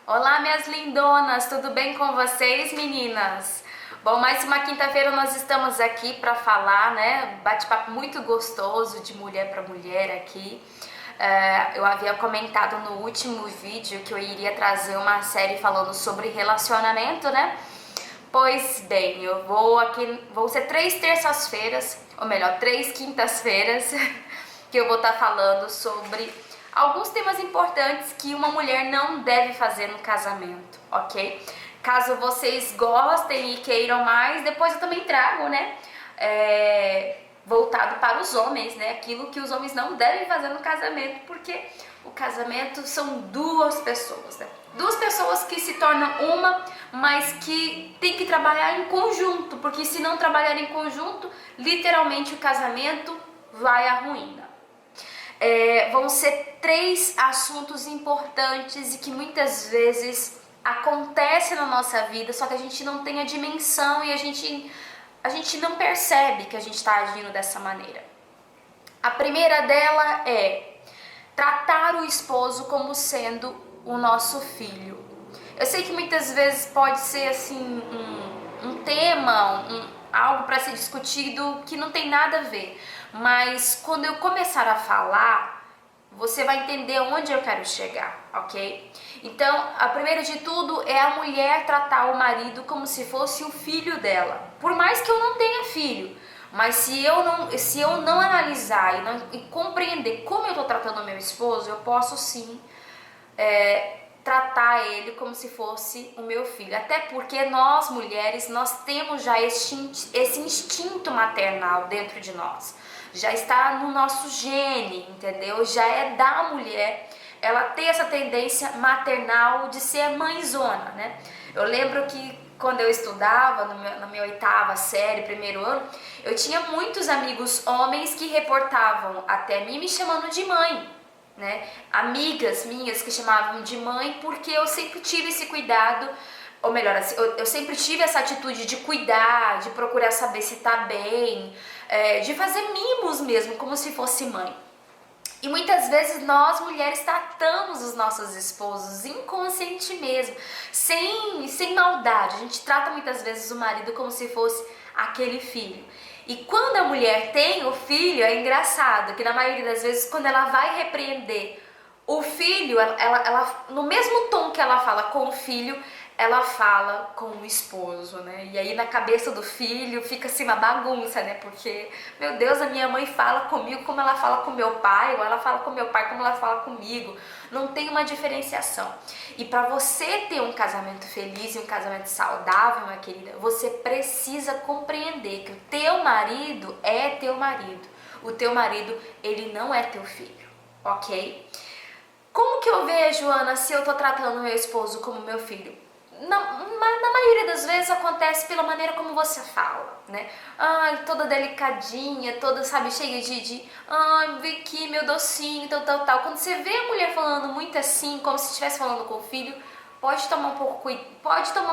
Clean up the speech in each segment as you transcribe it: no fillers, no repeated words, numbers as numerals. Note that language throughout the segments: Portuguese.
Olá, minhas lindonas, tudo bem com vocês, meninas? Bom, mais uma quinta-feira nós estamos aqui para falar, né? Bate-papo muito gostoso de mulher para mulher aqui. Eu havia comentado no último vídeo que eu iria trazer uma série falando sobre relacionamento, né? Pois bem, vou ser 3 terças-feiras, ou melhor, 3 quintas-feiras, que eu vou estar falando sobre alguns temas importantes que uma mulher não deve fazer no casamento, ok? Caso vocês gostem e queiram mais, depois eu também trago, né? Voltado para os homens, né? Aquilo que os homens não devem fazer no casamento, porque o casamento são duas pessoas, né? Duas pessoas que se tornam uma, mas que tem que trabalhar em conjunto, porque se não trabalhar em conjunto, literalmente o casamento vai à ruína. Vão ser 3 assuntos importantes e que muitas vezes acontecem na nossa vida, só que a gente não tem a dimensão e a gente não percebe que a gente está agindo dessa maneira. A primeira dela é tratar o esposo como sendo o nosso filho. Eu sei que muitas vezes pode ser assim um tema, algo para ser discutido que não tem nada a ver, mas quando eu começar a falar, você vai entender onde eu quero chegar, ok? Então, a primeira de tudo é a mulher tratar o marido como se fosse o filho dela. Por mais que eu não tenha filho, mas se eu não analisar e compreender como eu estou tratando o meu esposo, eu posso sim tratar ele como se fosse o meu filho. Até porque nós mulheres, nós temos já esse instinto maternal dentro de nós. Já está no nosso gene, entendeu? Já é da mulher ela ter essa tendência maternal de ser mãezona, né? Eu lembro que quando eu estudava na minha 8ª série, 1º ano, eu tinha muitos amigos homens que reportavam até mim me chamando de mãe, né? Amigas minhas que chamavam de mãe, porque eu sempre tive esse cuidado, ou melhor, eu sempre tive essa atitude de cuidar, de procurar saber se tá bem, de fazer mimos mesmo, como se fosse mãe. E muitas vezes nós mulheres tratamos os nossos esposos inconsciente mesmo, sem maldade. A gente trata muitas vezes o marido como se fosse aquele filho. E quando a mulher tem o filho, é engraçado que na maioria das vezes quando ela vai repreender o filho, ela no mesmo tom que ela fala com o filho, ela fala com o esposo, né? E aí na cabeça do filho fica assim uma bagunça, né? Porque, meu Deus, a minha mãe fala comigo como ela fala com meu pai, ou ela fala com meu pai como ela fala comigo. Não tem uma diferenciação. E para você ter um casamento feliz e um casamento saudável, minha querida, você precisa compreender que o teu marido é teu marido. O teu marido, ele não é teu filho, ok? Como que eu vejo, Ana, se eu tô tratando meu esposo como meu filho? Na maioria das vezes acontece pela maneira como você fala, né? Ai, toda delicadinha, toda, sabe, cheia ai, vem aqui meu docinho, tal. Quando você vê a mulher falando muito assim, como se estivesse falando com o filho, pode tomar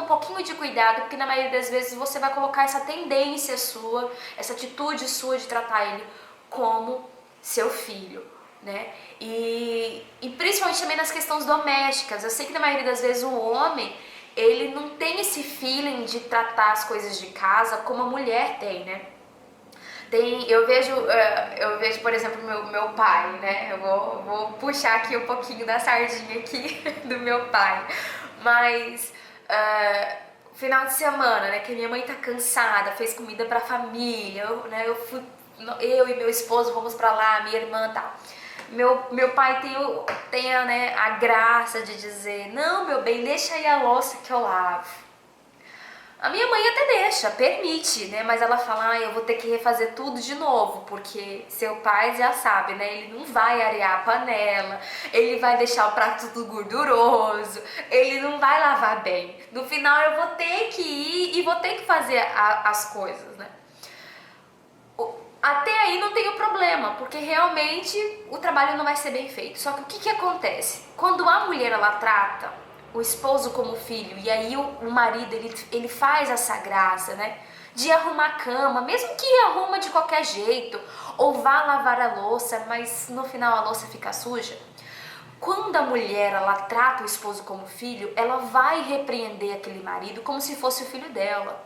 um pouquinho de cuidado, porque na maioria das vezes você vai colocar essa tendência sua, essa atitude sua de tratar ele como seu filho, né? E principalmente também nas questões domésticas. Eu sei que na maioria das vezes o homem, ele não tem esse feeling de tratar as coisas de casa como a mulher tem, né? Eu vejo, por exemplo, meu pai, né? Eu vou puxar aqui um pouquinho da sardinha aqui do meu pai. Mas final de semana, né? Que minha mãe tá cansada, fez comida pra família, eu e meu esposo vamos pra lá, minha irmã e tal. Meu pai tem né, a graça de dizer, não, meu bem, deixa aí a louça que eu lavo. A minha mãe até deixa, permite, né? Mas ela fala, eu vou ter que refazer tudo de novo, porque seu pai já sabe, né? Ele não vai arear a panela, ele vai deixar o prato tudo gorduroso, ele não vai lavar bem. No final eu vou ter que ir e vou ter que fazer as coisas, né? Até aí não tem o problema, porque realmente o trabalho não vai ser bem feito. Só que o que acontece? Quando a mulher ela trata o esposo como filho, e aí o marido ele faz essa graça, né? De arrumar a cama, mesmo que arruma de qualquer jeito, ou vá lavar a louça, mas no final a louça fica suja. quando a mulher ela trata o esposo como filho, ela vai repreender aquele marido como se fosse o filho dela.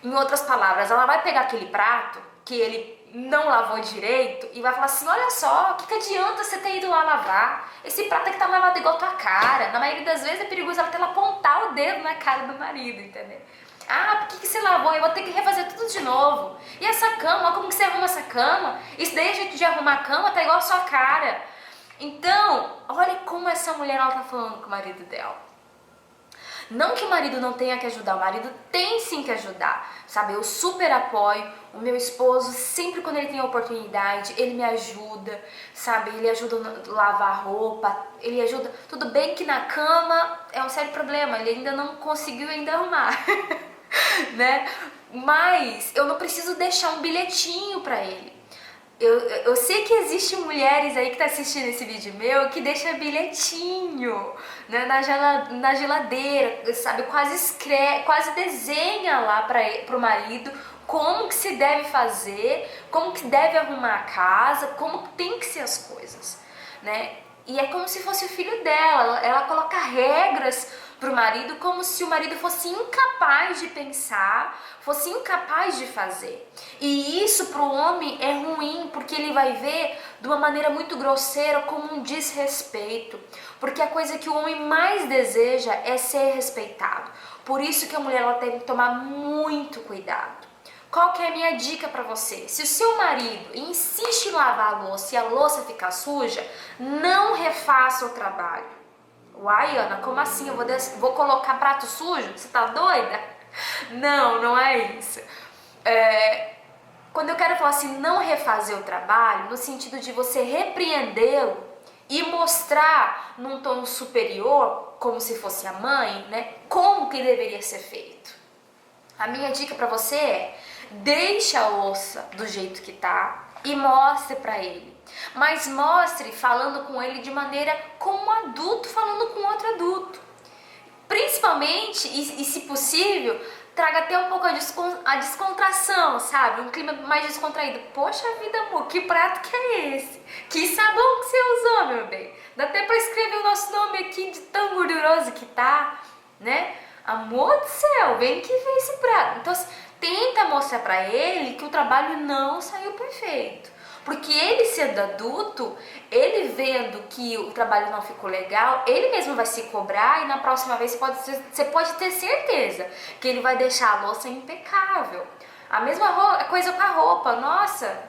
Em outras palavras, ela vai pegar aquele prato que ele não lavou direito e vai falar assim, olha só, o que adianta você ter ido lá lavar? Esse prato aqui tá lavado igual a tua cara. Na maioria das vezes é perigoso ela até apontar o dedo na cara do marido, entendeu? Ah, por que você lavou? Eu vou ter que refazer tudo de novo. E essa cama, como que você arruma essa cama? Isso daí, a jeito de arrumar a cama, tá igual a sua cara. Então, olha como essa mulher ela tá falando com o marido dela. Não que o marido não tenha que ajudar, o marido tem sim que ajudar, sabe? Eu super apoio o meu esposo, sempre quando ele tem a oportunidade, ele me ajuda, sabe? Ele ajuda a lavar roupa, ele ajuda... Tudo bem que na cama é um sério problema, ele ainda não conseguiu ainda arrumar, né? Mas eu não preciso deixar um bilhetinho pra ele. Eu sei que existem mulheres aí que tá assistindo esse vídeo meu que deixa bilhetinho, né, na geladeira, sabe, quase desenha lá pro marido como que se deve fazer, como que deve arrumar a casa, como que tem que ser as coisas, né? E é como se fosse o filho dela, ela coloca regras pro marido como se o marido fosse incapaz de pensar, fosse incapaz de fazer. E isso pro homem é ruim, porque ele vai ver de uma maneira muito grosseira como um desrespeito. Porque a coisa que o homem mais deseja é ser respeitado. Por isso que a mulher ela tem que tomar muito cuidado. Qual que é a minha dica para você? Se o seu marido insiste em lavar a louça e a louça ficar suja, não refaça o trabalho. Uai, Ana, como assim? Eu vou colocar prato sujo? Você tá doida? Não, não é isso. Quando eu quero falar assim, não refazer o trabalho, no sentido de você repreendê-lo e mostrar num tom superior, como se fosse a mãe, né? Como que deveria ser feito. A minha dica para você é, deixe a louça do jeito que tá e mostre para ele. Mas mostre falando com ele de maneira como um adulto falando com outro adulto. Principalmente, e se possível, traga até um pouco a descontração, sabe? Um clima mais descontraído. Poxa vida, amor, que prato que é esse? Que sabão que você usou, meu bem? Dá até pra escrever o nosso nome aqui de tão gorduroso que tá, né? Amor do céu, vem que vem esse prato. Então, tenta mostrar pra ele que o trabalho não saiu perfeito. Porque ele sendo adulto, ele vendo que o trabalho não ficou legal, ele mesmo vai se cobrar e na próxima vez você pode ter certeza que ele vai deixar a louça impecável. A mesma coisa com a roupa. Nossa,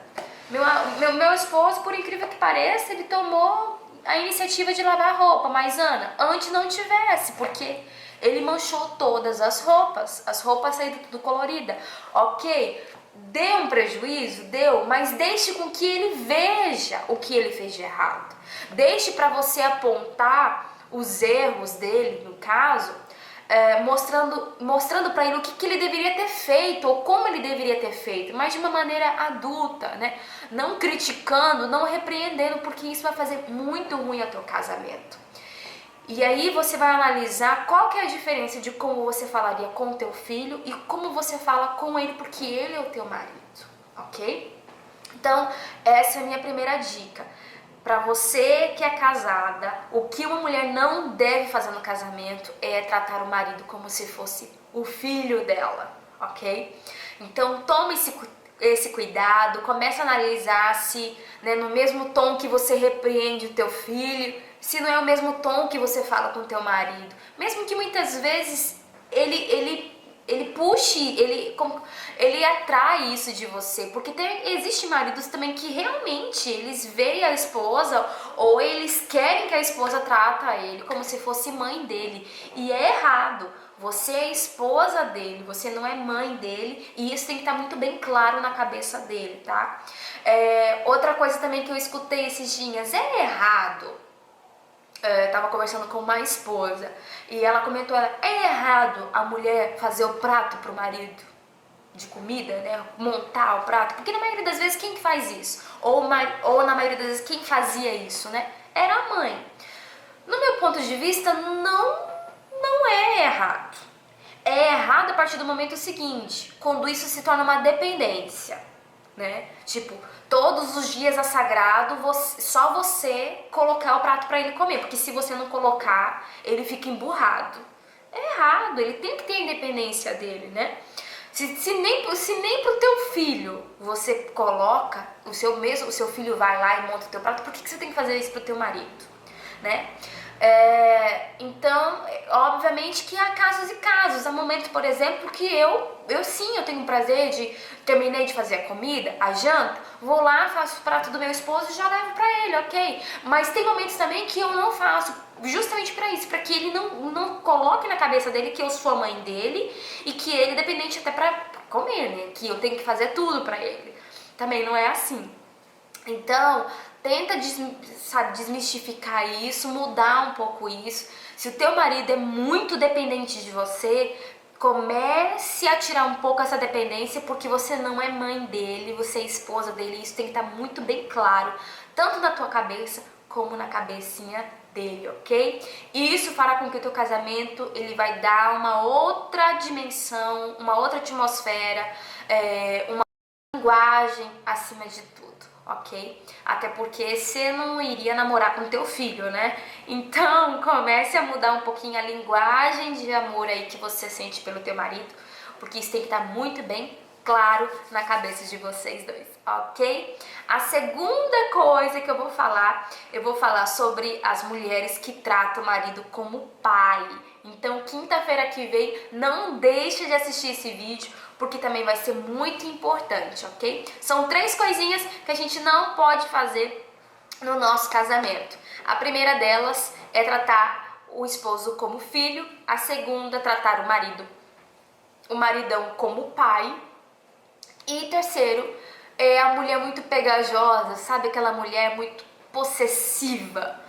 meu esposo, por incrível que pareça, ele tomou a iniciativa de lavar a roupa. Mas Ana, antes não tivesse, porque ele manchou todas as roupas saíram tudo colorida. Ok, deu um prejuízo? Deu, mas deixe com que ele veja o que ele fez de errado. Deixe para você apontar os erros dele, no caso, mostrando para ele o que ele deveria ter feito ou como ele deveria ter feito, mas de uma maneira adulta, né? Não criticando, não repreendendo, porque isso vai fazer muito ruim ao teu casamento. E aí você vai analisar qual que é a diferença de como você falaria com o teu filho e como você fala com ele, porque ele é o teu marido, ok? Então, essa é a minha primeira dica. Para você que é casada, o que uma mulher não deve fazer no casamento é tratar o marido como se fosse o filho dela, ok? Então, tome esse cuidado, comece a analisar se, né, no mesmo tom que você repreende o teu filho, se não é o mesmo tom que você fala com o teu marido. Mesmo que muitas vezes ele puxe, ele atrai isso de você. Porque existe maridos também que realmente eles veem a esposa ou eles querem que a esposa trata ele como se fosse mãe dele. E é errado. Você é esposa dele, você não é mãe dele, e isso tem que estar muito bem claro na cabeça dele, tá? Outra coisa também que eu escutei esses dias, é errado. Tava conversando com uma esposa e ela comentou, é errado a mulher fazer o prato pro marido de comida, né? Montar o prato, porque na maioria das vezes quem que faz isso? Ou na maioria das vezes quem fazia isso, né? Era a mãe. No meu ponto de vista, não é errado. É errado a partir do momento seguinte, quando isso se torna uma dependência. né? Tipo, todos os dias é sagrado só você colocar o prato pra ele comer, porque se você não colocar, ele fica emburrado. É errado, ele tem que ter a independência dele, né? Se nem pro teu filho você coloca, o seu filho vai lá e monta o teu prato, por que você tem que fazer isso pro teu marido, né? Então, obviamente que há casos e casos. Há momentos, por exemplo, que eu tenho prazer de, terminei de fazer a comida, a janta, vou lá, faço o prato do meu esposo e já levo pra ele, ok? Mas tem momentos também que eu não faço, justamente pra isso, pra que ele não coloque na cabeça dele que eu sou a mãe dele e que ele é dependente até pra comer, né? Que eu tenho que fazer tudo pra ele. Também não é assim. Então, tenta desmistificar isso, mudar um pouco isso. Se o teu marido é muito dependente de você, comece a tirar um pouco essa dependência, porque você não é mãe dele, você é esposa dele. Isso tem que estar muito bem claro, tanto na tua cabeça como na cabecinha dele, ok? E isso fará com que o teu casamento ele vai dar uma outra dimensão, uma outra atmosfera, uma linguagem acima de tudo, ok? Até porque você não iria namorar com teu filho, né? Então comece a mudar um pouquinho a linguagem de amor aí que você sente pelo teu marido, porque isso tem que estar muito bem claro na cabeça de vocês dois, ok? A segunda coisa que eu vou falar sobre as mulheres que tratam o marido como pai. Então, quinta-feira que vem, não deixe de assistir esse vídeo, porque também vai ser muito importante, ok? São 3 coisinhas que a gente não pode fazer no nosso casamento. A primeira delas é tratar o esposo como filho, a segunda, tratar o maridão como pai, e terceiro, é a mulher muito pegajosa, sabe? Aquela mulher muito possessiva.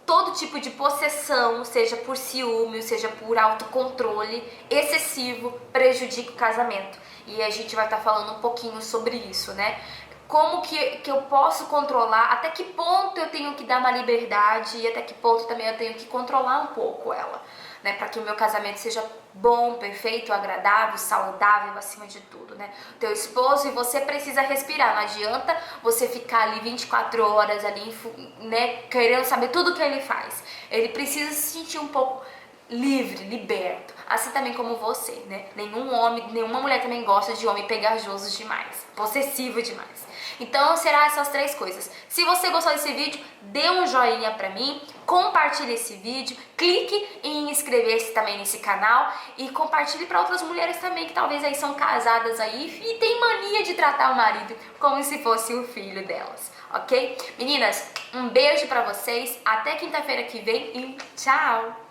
Todo tipo de possessão, seja por ciúme, seja por autocontrole excessivo, prejudica o casamento. E a gente vai estar falando um pouquinho sobre isso, né? Como que eu posso controlar, até que ponto eu tenho que dar uma liberdade e até que ponto também eu tenho que controlar um pouco ela, né? Para que o meu casamento seja bom, perfeito, agradável, saudável, acima de tudo, né? O teu esposo e você precisa respirar, não adianta você ficar ali 24 horas ali, né, querendo saber tudo que ele faz. Ele precisa se sentir um pouco livre, liberto, assim também como você, né? Nenhum homem, nenhuma mulher também gosta de homem pegajoso demais, possessivo demais. Então será essas 3 coisas. Se você gostou desse vídeo, dê um joinha pra mim, compartilhe esse vídeo, clique em inscrever-se também nesse canal e compartilhe para outras mulheres também que talvez aí são casadas aí e tem mania de tratar o marido como se fosse o filho delas, ok? Meninas, um beijo pra vocês, até quinta-feira que vem e tchau!